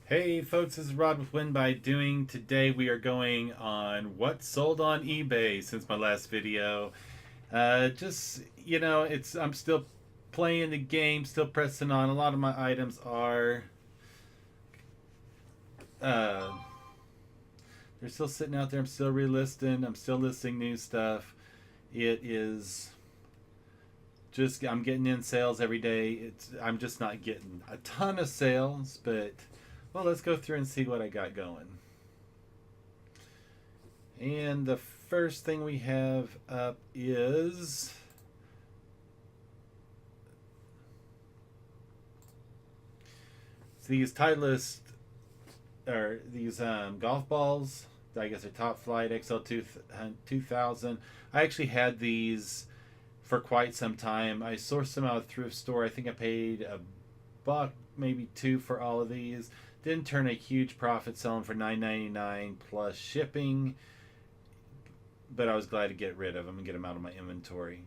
Hey folks, this is Rod with Win by Doing. Today we are going on what sold on eBay since my last video. Just it's I'm still playing the game, still pressing on. A lot of my items are uh, they're still sitting out there. I'm still relisting. I'm still listing new stuff. It is just I'm getting in sales every day. I'm just not getting a ton of sales, but well, let's go through and see what I got going. And the first thing we have up is these Titleist or these golf balls. I guess they're Top Flight XL2000. I actually had these for quite some time. I sourced them out of a thrift store. I think I paid a buck, maybe two for all of these. Didn't turn a huge profit selling for $9.99 plus shipping, but I was glad to get rid of them and get them out of my inventory.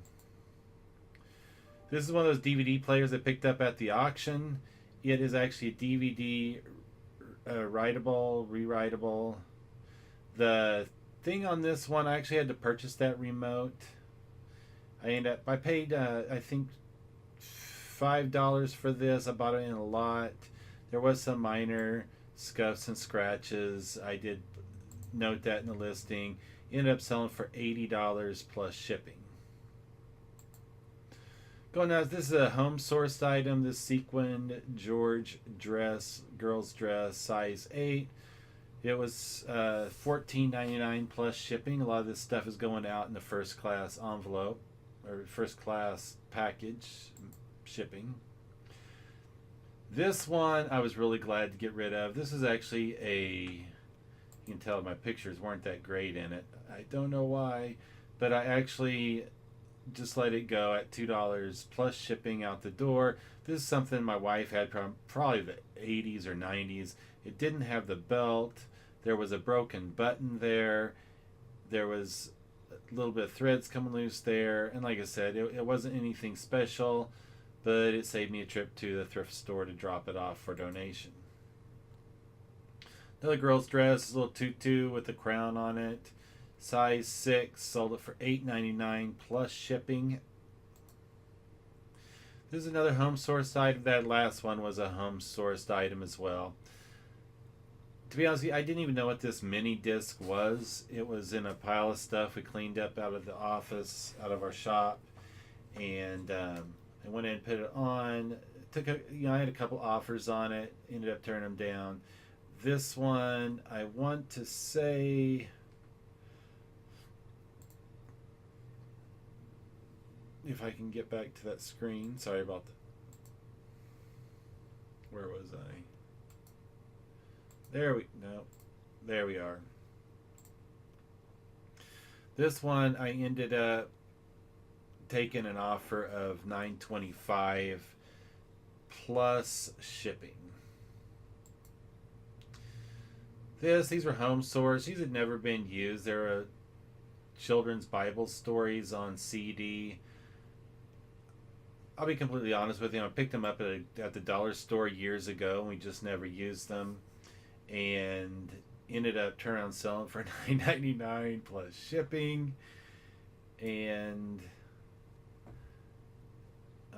This is one of those DVD players I picked up at the auction. It is actually a DVD writable, rewritable. The thing on this one, I actually had to purchase that remote. I paid I think $5 for this. I bought it in a lot. There was some minor scuffs and scratches. I did note that in the listing. Ended up selling for $80 plus shipping. Going now, this is a home sourced item. This sequined George dress, girl's dress, size 8. It was $14.99 plus shipping. A lot of this stuff is going out in the first class envelope or first class package shipping. This one I was really glad to get rid of. This is actually you can tell my pictures weren't that great in it. I don't know why, but I actually just let it go at $2 plus shipping out the door. This is something my wife had from probably the 80s or 90s. It didn't have the belt. There was a broken button there. There was a little bit of threads coming loose there. And like I said, it wasn't anything special, but it saved me a trip to the thrift store to drop it off for donation. Another girl's dress, a little tutu with a crown on it. Size 6, sold it for $8.99 plus shipping. This is another home sourced item. That last one was a home sourced item as well. To be honest with you, I didn't even know what this mini disc was. It was in a pile of stuff we cleaned up out of the office, out of our shop, and I went in and put it on. I had a couple offers on it. Ended up turning them down. This one, I want to say, if I can get back to that screen. Sorry about that. Where was I? There we are. This one I ended up taking an offer of $9.25 plus shipping. These were home sourced. These had never been used. They're children's Bible stories on CD. I'll be completely honest with you. I picked them up at the dollar store years ago, and we just never used them. And ended up turning around selling for $9.99 plus shipping. And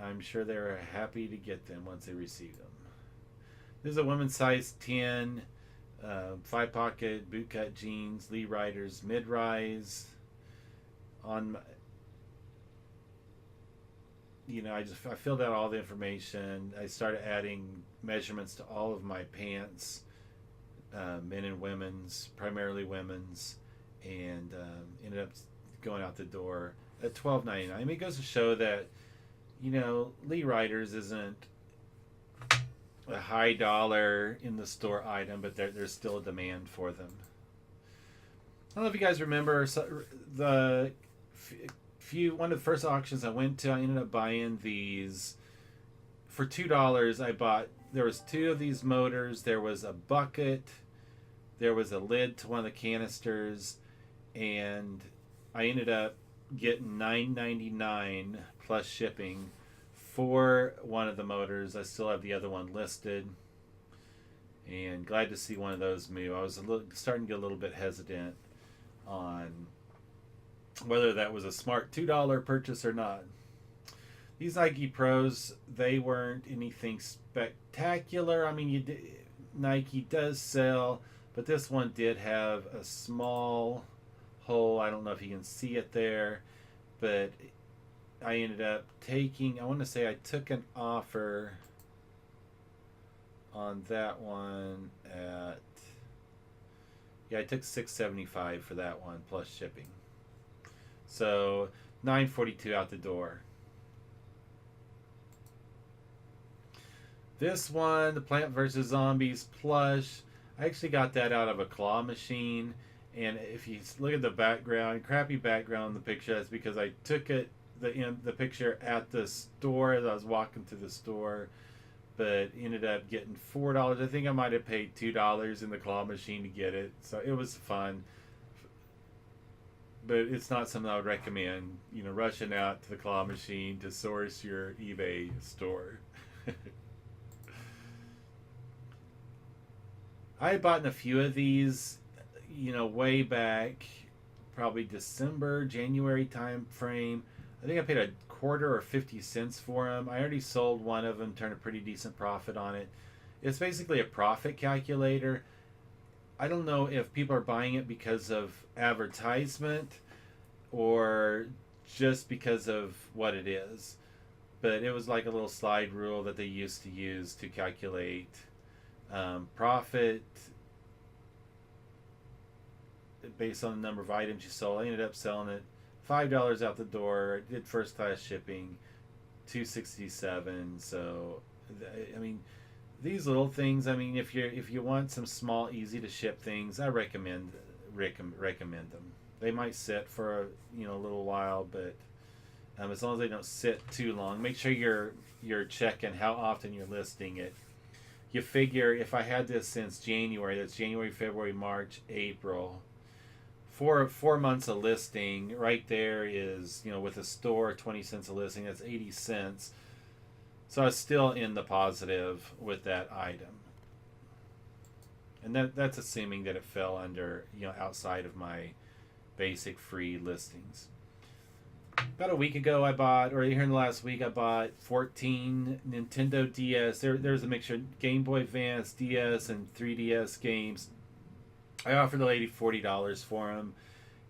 I'm sure they were happy to get them once they received them. This is a women's size 10. 5-pocket bootcut jeans, Lee Riders mid-rise. On I filled out all the information. I started adding measurements to all of my pants, men and women's, primarily women's, and ended up going out the door at $12.99. I mean, it goes to show that Lee Riders isn't a high dollar in the store item, but there's still a demand for them. I don't know if you guys remember one of the first auctions I went to. I ended up buying these for $2. There was two of these motors. There was a bucket. There was a lid to one of the canisters, and I ended up getting $9.99 plus shipping for one of the motors. I still have the other one listed. and glad to see one of those move. I was starting to get a little bit hesitant on whether that was a smart $2 purchase or not. These Nike Pros, they weren't anything spectacular. I mean, Nike does sell, but this one did have a small hole. I don't know if you can see it there, but I ended up taking, I want to say I took an offer on that one at, yeah, I took $675 for that one plus shipping. So $942 out the door. This one, the Plant vs. Zombies plush, I actually got that out of a claw machine. And if you look at the background, crappy background in the picture, that's because I took it, the picture at the store as I was walking through the store, but ended up getting $4. I think I might have paid $2 in the claw machine to get it. So it was fun. But it's not something I would recommend, rushing out to the claw machine to source your eBay store. I had bought a few of these, way back, probably December, January time frame. I think I paid a quarter or 50 cents for them. I already sold one of them, turned a pretty decent profit on it. It's basically a profit calculator. I don't know if people are buying it because of advertisement or just because of what it is. But it was like a little slide rule that they used to use to calculate profit based on the number of items you sold. I ended up selling it $5 out the door. Did first class shipping, $267. So, I mean, these little things. I mean, if you want some small, easy to ship things, I recommend them. They might sit for a little while, but as long as they don't sit too long, make sure you're checking how often you're listing it. You figure if I had this since January, that's January, February, March, April, 4 months of listing right there is, with a store 20 cents a listing, that's 80 cents. So I was still in the positive with that item. And that's assuming that it fell under, outside of my basic free listings. About a week ago I bought, or here in the last week, I bought 14 Nintendo DS. There's a mixture of Game Boy Advance, DS, and 3DS games. I offered the lady $40 for them,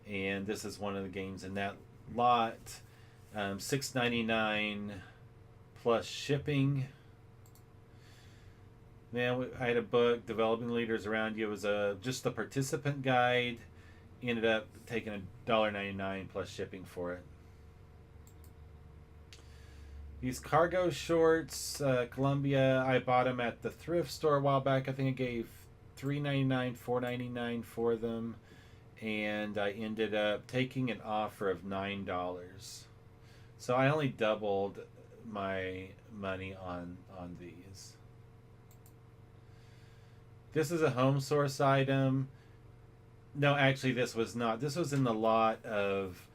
and this is one of the games in that lot. $6.99 plus shipping. Man, I had a book, Developing Leaders Around You. It was just the participant guide. Ended up taking $1.99 plus shipping for it. These cargo shorts, Columbia, I bought them at the thrift store a while back. I think I gave $3.99, $4.99 for them, and I ended up taking an offer of $9. So I only doubled my money on these. This is a home source item. No, actually, this was not. This was in the lot of.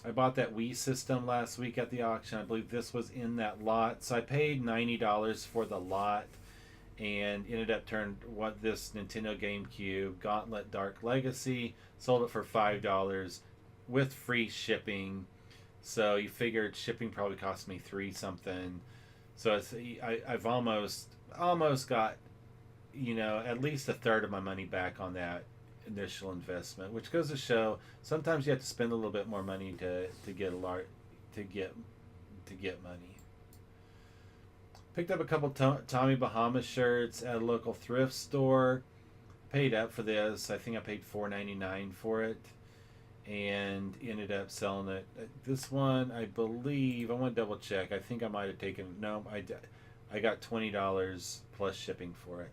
I bought that Wii system last week at the auction. I believe this was in that lot. So I paid $90 for the lot, and ended up this Nintendo GameCube Gauntlet Dark Legacy. Sold it for $5 with free shipping. So you figured shipping probably cost me $3 something. So I've almost got, at least a third of my money back on that initial investment, which goes to show sometimes you have to spend a little bit more money to get money. Picked up a couple Tommy Bahama shirts at a local thrift store. Paid up for this. I think I paid $4.99 for it, and ended up selling it. This one, I believe, I want to double check. I think I might have taken, no, I got $20 plus shipping for it.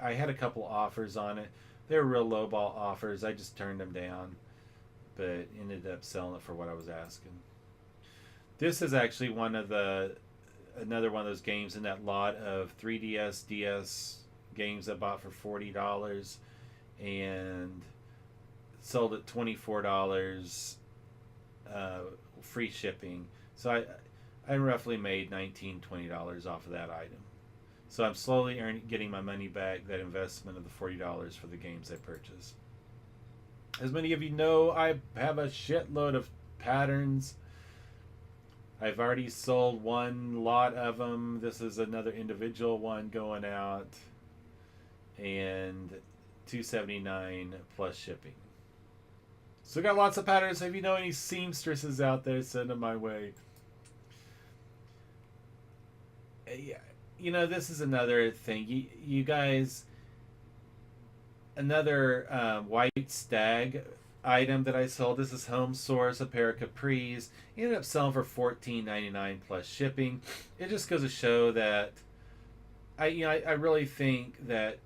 I had a couple offers on it. They were real lowball offers. I just turned them down, but ended up selling it for what I was asking. This is actually another one of those games in that lot of 3DS, DS games I bought for $40 and sold at $24 free shipping. So I roughly made $19, $20 off of that item. So I'm slowly getting my money back, that investment of the $40 for the games I purchased. As many of you know, I have a shitload of patterns. I've already sold one lot of them. This is another individual one going out, and $279 plus shipping. So got lots of patterns. So if you know any seamstresses out there, send them my way. Yeah, you know, this is another thing. You guys, another white stag item that I sold. This is Home Source, a pair of capris. Ended up selling for $14.99 plus shipping. It just goes to show that I really think that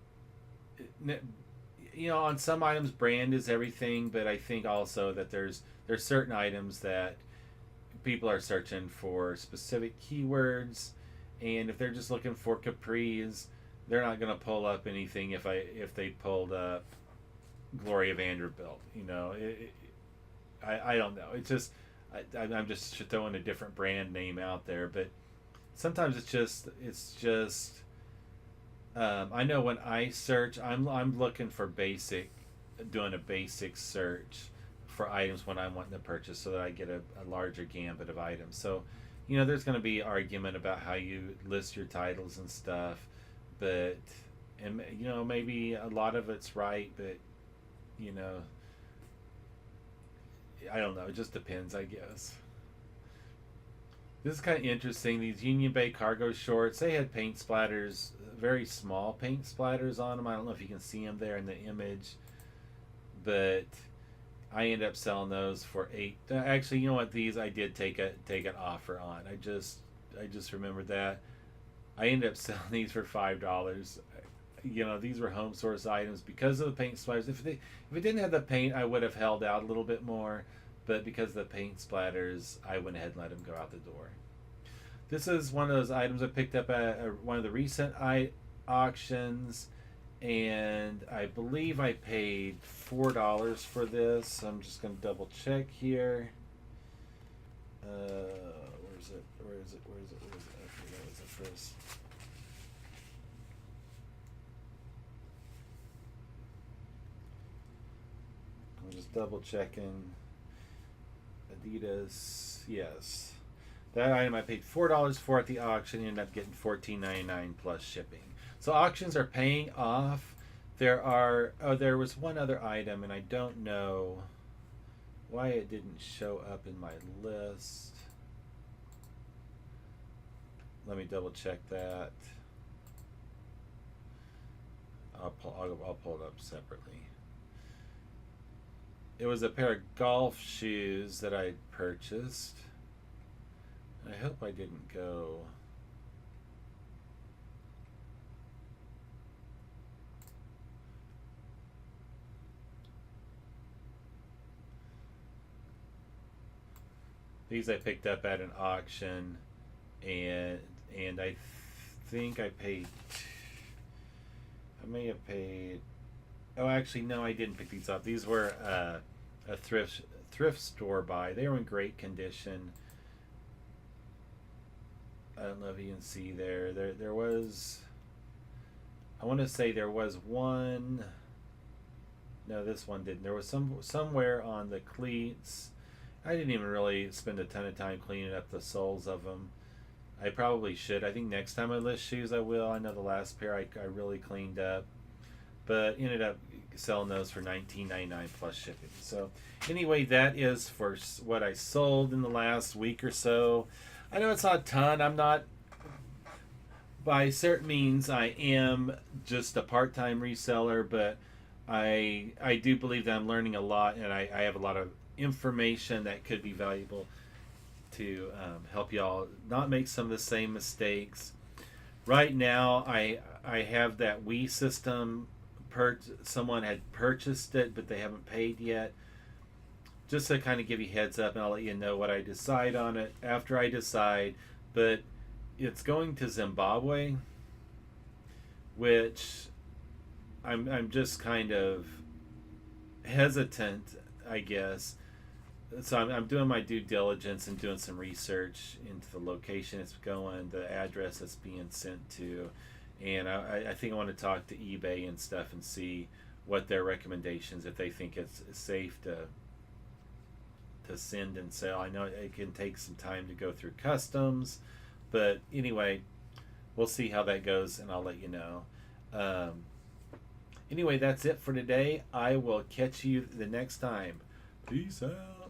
on some items brand is everything, but I think also that there's certain items that people are searching for specific keywords, and if they're just looking for capris, they're not going to pull up anything if they pulled up Gloria Vanderbilt. I don't know. It's just I'm just throwing a different brand name out there, but sometimes it's just I know when I search, I'm looking for doing a basic search for items when I'm wanting to purchase, so that I get a larger gambit of items. So, there's going to be argument about how you list your titles and stuff, but maybe a lot of it's right, but I don't know. It just depends, I guess. This is kind of interesting. These Union Bay cargo shorts, they had paint splatters, very small paint splatters on them. I don't know if you can see them there in the image, but I ended up selling those for $8. Actually, you know what? These I did take an offer on. I just remembered that. I ended up selling these for $5. These were Home Source items because of the paint splatters. If it didn't have the paint, I would have held out a little bit more, but because of the paint splatters, I went ahead and let them go out the door. This is one of those items I picked up at one of the recent auctions, and I believe I paid $4 for this. I'm just going to double check here. Where is it? Okay, that was the first. I'm just double checking. Adidas, yes. That item I paid $4 for at the auction. Ended up getting $14.99 plus shipping. So auctions are paying off. There was one other item, and I don't know why it didn't show up in my list. Let me double check that. I'll pull it up separately. It was a pair of golf shoes that I purchased. I hope I didn't go. These I picked up at an auction, and I think I may have paid. Oh, actually, no, I didn't pick these up. These were a thrift store buy. They were in great condition. I don't know if you can see there. There was. I want to say there was one. No, this one didn't. There was somewhere on the cleats. I didn't even really spend a ton of time cleaning up the soles of them. I probably should. I think next time I list shoes, I will. I know the last pair I really cleaned up, but ended up selling those for $19.99 plus shipping. So anyway, that is for what I sold in the last week or so. I know it's not a ton. I'm not, by certain means, I am just a part-time reseller, but I do believe that I'm learning a lot, and I have a lot of information that could be valuable to help y'all not make some of the same mistakes. Right now, I have that Wii system. Someone had purchased it, but they haven't paid yet. Just to kind of give you heads up, and I'll let you know what I decide on it after I decide. But it's going to Zimbabwe, which I'm just kind of hesitant, I guess. So I'm doing my due diligence and doing some research into the location it's going, the address it's being sent to, And I think I want to talk to eBay and stuff and see what their recommendations, if they think it's safe to send and sell. I know it can take some time to go through customs, but anyway, we'll see how that goes, and I'll let you know. Anyway, that's it for today. I will catch you the next time. Peace out.